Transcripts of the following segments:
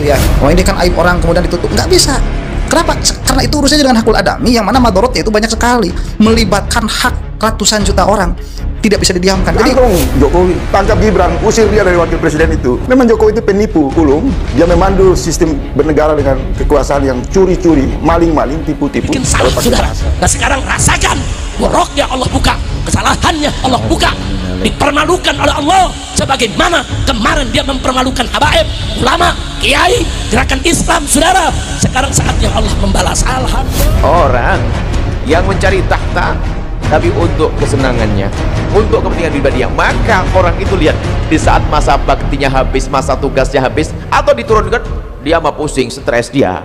itu ya, oh ini kan aib orang kemudian ditutup, nggak bisa. Kenapa? Karena itu urusannya dengan hakul adami yang mana madorotnya itu banyak sekali, melibatkan hak ratusan juta orang, tidak bisa didiamkan. Jadi Jokowi tangkap Gibran, usir dia dari wakil presiden itu. Memang Jokowi itu penipu, ulung. Dia memandu sistem bernegara dengan kekuasaan yang curi-curi, maling-maling, tipu-tipu. Bikin salah, saudara. Nah sekarang rasakan boroknya Allah buka, kesalahannya Allah buka, dipermalukan oleh Allah sebagaimana kemarin dia mempermalukan habaib, ulama, kiai, gerakan Islam, saudara. Sekarang saatnya Allah membalas. Alhamdulillah. Orang yang mencari tahta tapi untuk kesenangannya, untuk kepentingan pribadinya, maka orang itu lihat di saat masa baktinya habis, masa tugasnya habis, atau diturunkan, dia mah pusing, stres dia.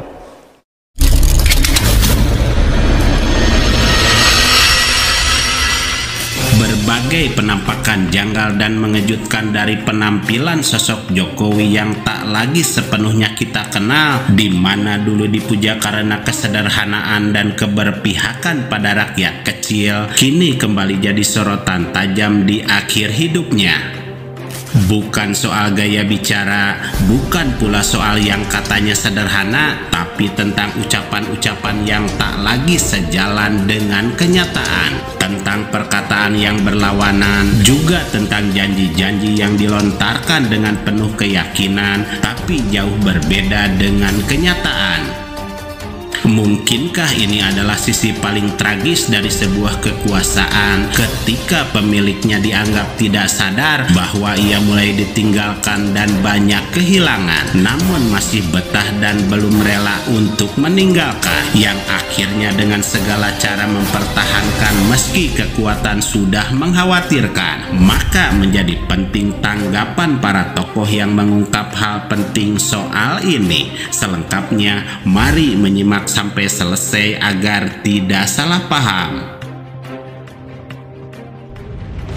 Berbagai penampakan janggal dan mengejutkan dari penampilan sosok Jokowi yang tak lagi sepenuhnya kita kenal, di mana dulu dipuja karena kesederhanaan dan keberpihakan pada rakyat kecil, kini kembali jadi sorotan tajam di akhir hidupnya. Bukan soal gaya bicara, bukan pula soal yang katanya sederhana, tapi tentang ucapan-ucapan yang tak lagi sejalan dengan kenyataan, tentang perkataan yang berlawanan, juga tentang janji-janji yang dilontarkan dengan penuh keyakinan, tapi jauh berbeda dengan kenyataan. Mungkinkah ini adalah sisi paling tragis dari sebuah kekuasaan ketika pemiliknya dianggap tidak sadar bahwa ia mulai ditinggalkan dan banyak kehilangan, namun masih betah dan belum rela untuk meninggalkan, yang akhirnya dengan segala cara mempertahankan meski kekuatan sudah mengkhawatirkan. Maka menjadi penting tanggapan para tokoh yang mengungkap hal penting soal ini. Selengkapnya mari menyimak sampai selesai agar tidak salah paham.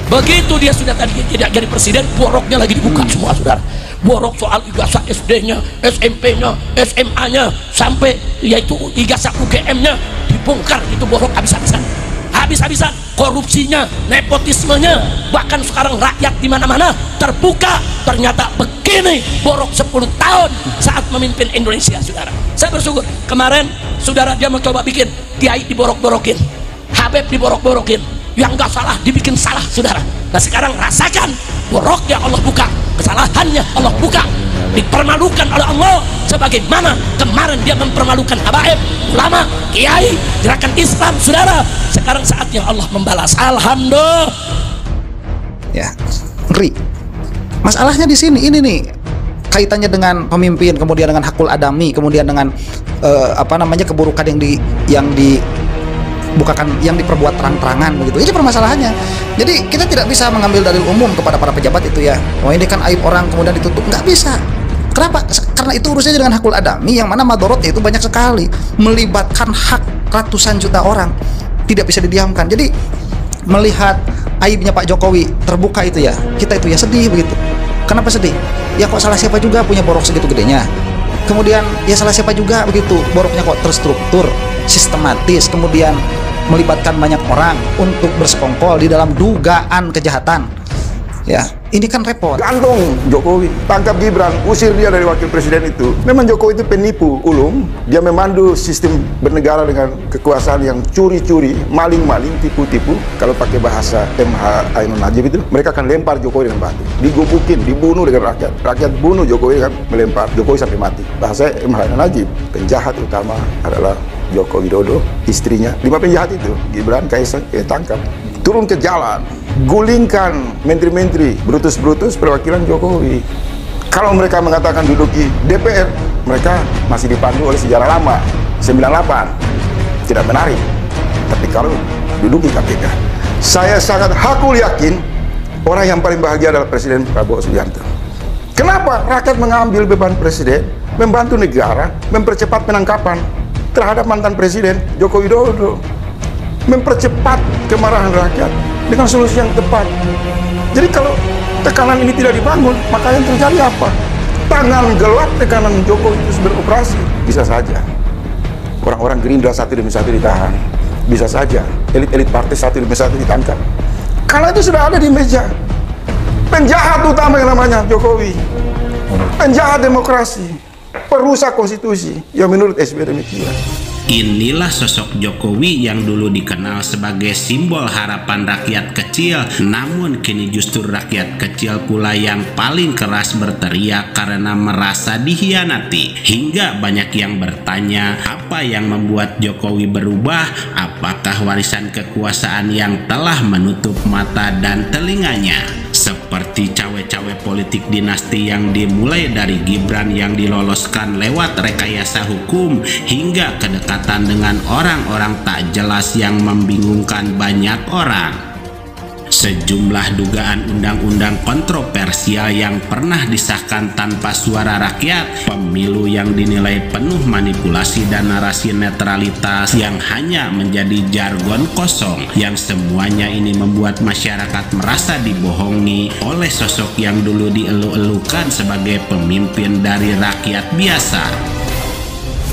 Begitu dia sudah tadi tidak jadi presiden, boroknya lagi dibuka semua, saudara. Borok soal ijazah SD-nya, SMP-nya, SMA-nya, sampai yaitu ijazah UGM-nya dibongkar, itu borok habis-habisan. Habis-habisan, korupsinya, nepotismenya, bahkan sekarang rakyat di mana-mana terbuka. Ternyata begini borok 10 tahun saat memimpin Indonesia, saudara. Saya bersyukur kemarin saudara dia mencoba bikin kiai diborok-borokin, Habib diborok-borokin, yang gak salah dibikin salah, saudara. Nah sekarang rasakan boroknya Allah buka, kesalahannya Allah buka, dipermalukan oleh Allah sebagaimana kemarin dia mempermalukan habaib, ulama, kiai, gerakan Islam, saudara. Sekarang saatnya Allah membalas. Alhamdulillah. ya, ngeri. Masalahnya di sini ini nih, kaitannya dengan pemimpin, kemudian dengan hakul adami, kemudian dengan keburukan yang dibukakan, yang diperbuat terang-terangan begitu. Ini permasalahannya. Jadi kita tidak bisa mengambil dalil umum kepada para pejabat itu ya. Oh ini kan aib orang kemudian ditutup, nggak bisa. Kenapa? Karena itu urusannya dengan hakul adami yang mana madorotnya itu banyak sekali, melibatkan hak ratusan juta orang, tidak bisa didiamkan. Jadi melihat aibnya Pak Jokowi terbuka itu ya, kita itu ya sedih begitu. Kenapa sedih? Ya kok salah siapa juga punya borok segitu gedenya. Kemudian ya salah siapa juga begitu, boroknya kok terstruktur, sistematis, kemudian melibatkan banyak orang untuk bersekongkol di dalam dugaan kejahatan. Ya, ini kan repot. Gantung Jokowi, tangkap Gibran, usir dia dari wakil presiden itu. Memang Jokowi itu penipu, ulung. Dia memandu sistem bernegara dengan kekuasaan yang curi-curi, maling-maling, tipu-tipu. Kalau pakai bahasa MH Ainun Najib itu, mereka akan lempar Jokowi dengan batu, digebukin, dibunuh dengan rakyat. Rakyat bunuh Jokowi kan, melempar Jokowi sampai mati. Bahasa MH Ainun Najib, penjahat utama adalah Joko Widodo, istrinya. 5 penjahat itu, Gibran, Kaisang, tangkap. Turun ke jalan, gulingkan menteri-menteri, brutus-brutus perwakilan Jokowi. Kalau mereka mengatakan duduki DPR, mereka masih dipandu oleh sejarah lama, 98. Tidak menarik. Tapi kalau duduki KPK, saya sangat hakul yakin orang yang paling bahagia adalah Presiden Prabowo Subianto. Kenapa? Rakyat mengambil beban presiden, membantu negara, mempercepat penangkapan terhadap mantan presiden Joko Widodo, mempercepat kemarahan rakyat dengan solusi yang tepat. Jadi kalau tekanan ini tidak dibangun, maka yang terjadi apa? Tangan gelap tekanan Jokowi itu beroperasi. Bisa saja orang-orang Gerindra satu demi satu ditahan, bisa saja elit-elit partai satu demi satu ditangkap. Karena itu sudah ada di meja. Penjahat utama yang namanya Jokowi, penjahat demokrasi, perusak konstitusi. Ya menurut SBY demikian. Inilah sosok Jokowi yang dulu dikenal sebagai simbol harapan rakyat kecil, namun kini justru rakyat kecil pula yang paling keras berteriak karena merasa dikhianati. Hingga banyak yang bertanya, apa yang membuat Jokowi berubah? Apakah warisan kekuasaan yang telah menutup mata dan telinganya? Seperti cawe-cawe politik dinasti yang dimulai dari Gibran yang diloloskan lewat rekayasa hukum hingga kedekatan dengan orang-orang tak jelas yang membingungkan banyak orang. Sejumlah dugaan undang-undang kontroversial yang pernah disahkan tanpa suara rakyat, pemilu yang dinilai penuh manipulasi dan narasi netralitas yang hanya menjadi jargon kosong, yang semuanya ini membuat masyarakat merasa dibohongi oleh sosok yang dulu dielu-elukan sebagai pemimpin dari rakyat biasa.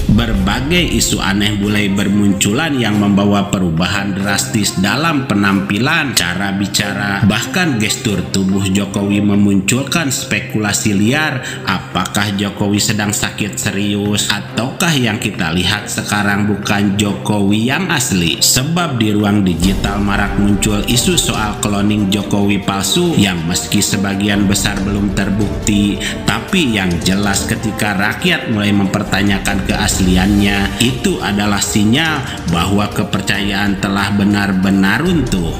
Berbagai isu aneh mulai bermunculan yang membawa perubahan drastis dalam penampilan, cara bicara, bahkan gestur tubuh Jokowi memunculkan spekulasi liar. Apakah Jokowi sedang sakit serius ataukah yang kita lihat sekarang bukan Jokowi yang asli? Sebab di ruang digital marak muncul isu soal cloning Jokowi palsu yang meski sebagian besar belum terbukti, tapi yang jelas ketika rakyat mulai mempertanyakan keasliannya, itu adalah sinyal bahwa kepercayaan telah benar-benar runtuh.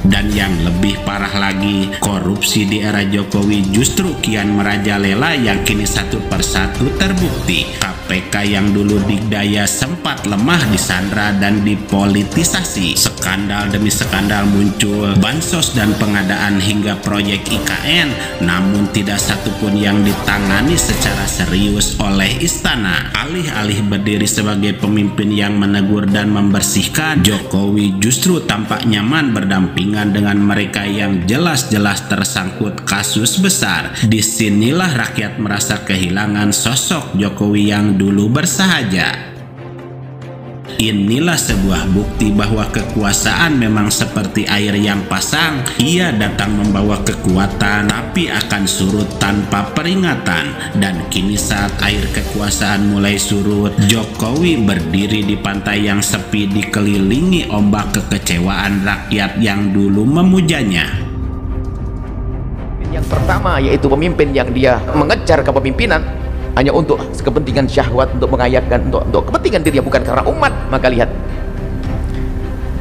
Dan yang lebih parah lagi, korupsi di era Jokowi justru kian merajalela yang kini satu persatu terbukti. KPK yang dulu dikdaya sempat lemah disandra dan dipolitisasi. Skandal demi skandal muncul, bansos dan pengadaan hingga proyek IKN, namun tidak satupun yang ditangani secara serius oleh istana. Alih-alih berdiri sebagai pemimpin yang menegur dan membersihkan, Jokowi justru tampak nyaman berdampingan dengan mereka yang jelas-jelas tersangkut kasus besar. Disinilah rakyat merasa kehilangan sosok Jokowi yang dulu bersahaja. Inilah sebuah bukti bahwa kekuasaan memang seperti air yang pasang. Ia datang membawa kekuatan, tapi akan surut tanpa peringatan. Dan kini saat air kekuasaan mulai surut, Jokowi berdiri di pantai yang sepi dikelilingi ombak kekecewaan rakyat yang dulu memujanya. Yang pertama yaitu pemimpin yang dia mengejar kepemimpinan hanya untuk kepentingan syahwat, untuk mengayakkan, untuk kepentingan dirinya, bukan karena umat. Maka lihat,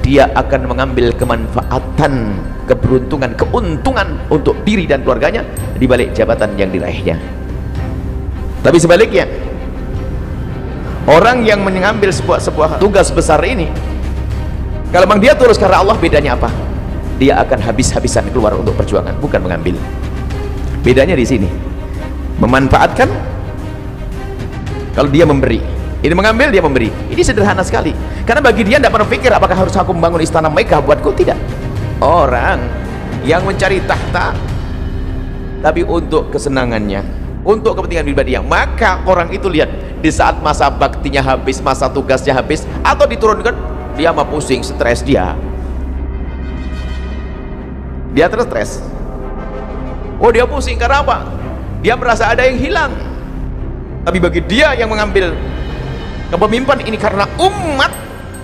dia akan mengambil kemanfaatan, keberuntungan, keuntungan untuk diri dan keluarganya di balik jabatan yang diraihnya. Tapi sebaliknya, orang yang mengambil sebuah tugas besar ini, kalau memang dia tulus karena Allah, bedanya apa? Dia akan habis-habisan keluar untuk perjuangan, bukan mengambil. Bedanya di sini, memanfaatkan. Kalau dia memberi, ini mengambil, dia memberi. Ini sederhana sekali. Karena bagi dia tidak pernah pikir apakah harus aku membangun istana megah buatku, tidak. Orang yang mencari tahta tapi untuk kesenangannya, untuk kepentingan pribadinya, maka orang itu lihat di saat masa baktinya habis, masa tugasnya habis, atau diturunkan, dia mah pusing, stres dia stres. Oh, dia pusing karena apa? Dia merasa ada yang hilang. Tapi bagi dia yang mengambil kepemimpinan ini karena umat,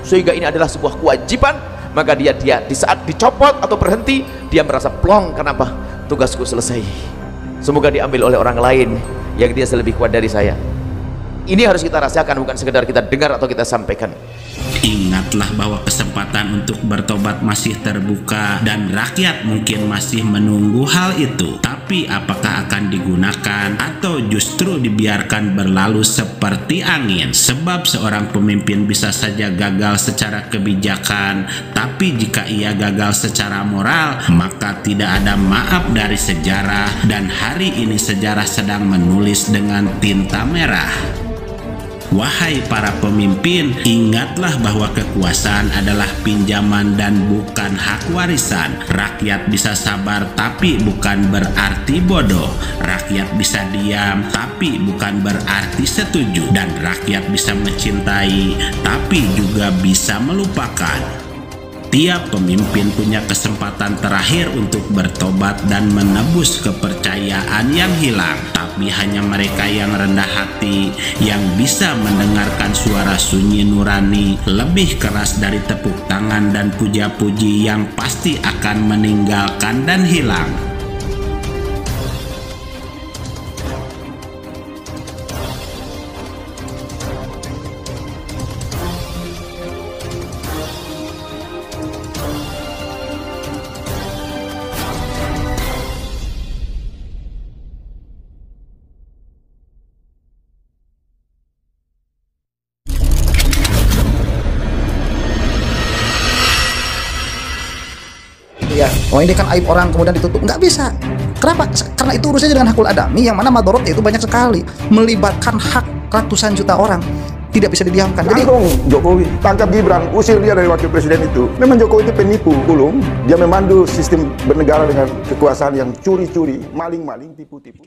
sehingga ini adalah sebuah kewajiban, maka dia di saat dicopot atau berhenti, dia merasa plong. Kenapa? Tugasku selesai, semoga diambil oleh orang lain yang dia lebih kuat dari saya. Ini harus kita rasakan, bukan sekedar kita dengar atau kita sampaikan. Ingatlah bahwa kesempatan untuk bertobat masih terbuka dan rakyat mungkin masih menunggu hal itu. Tapi apakah akan digunakan atau justru dibiarkan berlalu seperti angin? Sebab seorang pemimpin bisa saja gagal secara kebijakan, tapi jika ia gagal secara moral, maka tidak ada maaf dari sejarah, dan hari ini sejarah sedang menulis dengan tinta merah. Wahai para pemimpin, ingatlah bahwa kekuasaan adalah pinjaman dan bukan hak warisan. Rakyat bisa sabar tapi bukan berarti bodoh. Rakyat bisa diam tapi bukan berarti setuju. Dan rakyat bisa mencintai tapi juga bisa melupakan. Tiap pemimpin punya kesempatan terakhir untuk bertobat dan menebus kepercayaan yang hilang. Tapi hanya mereka yang rendah hati yang bisa mendengarkan suara sunyi nurani lebih keras dari tepuk tangan dan puja-puji yang pasti akan meninggalkan dan hilang. Ya, oh ini kan aib orang kemudian ditutup, nggak bisa. Kenapa? Karena itu urusannya dengan hakul adami yang mana madorotnya itu banyak sekali, melibatkan hak ratusan juta orang, tidak bisa didiamkan. Jadi Tanggung Jokowi, tangkap Gibran, usir dia dari wakil presiden itu. Memang Jokowi itu penipu, ulung. Dia memandu sistem bernegara dengan kekuasaan yang curi-curi, maling-maling, tipu-tipu.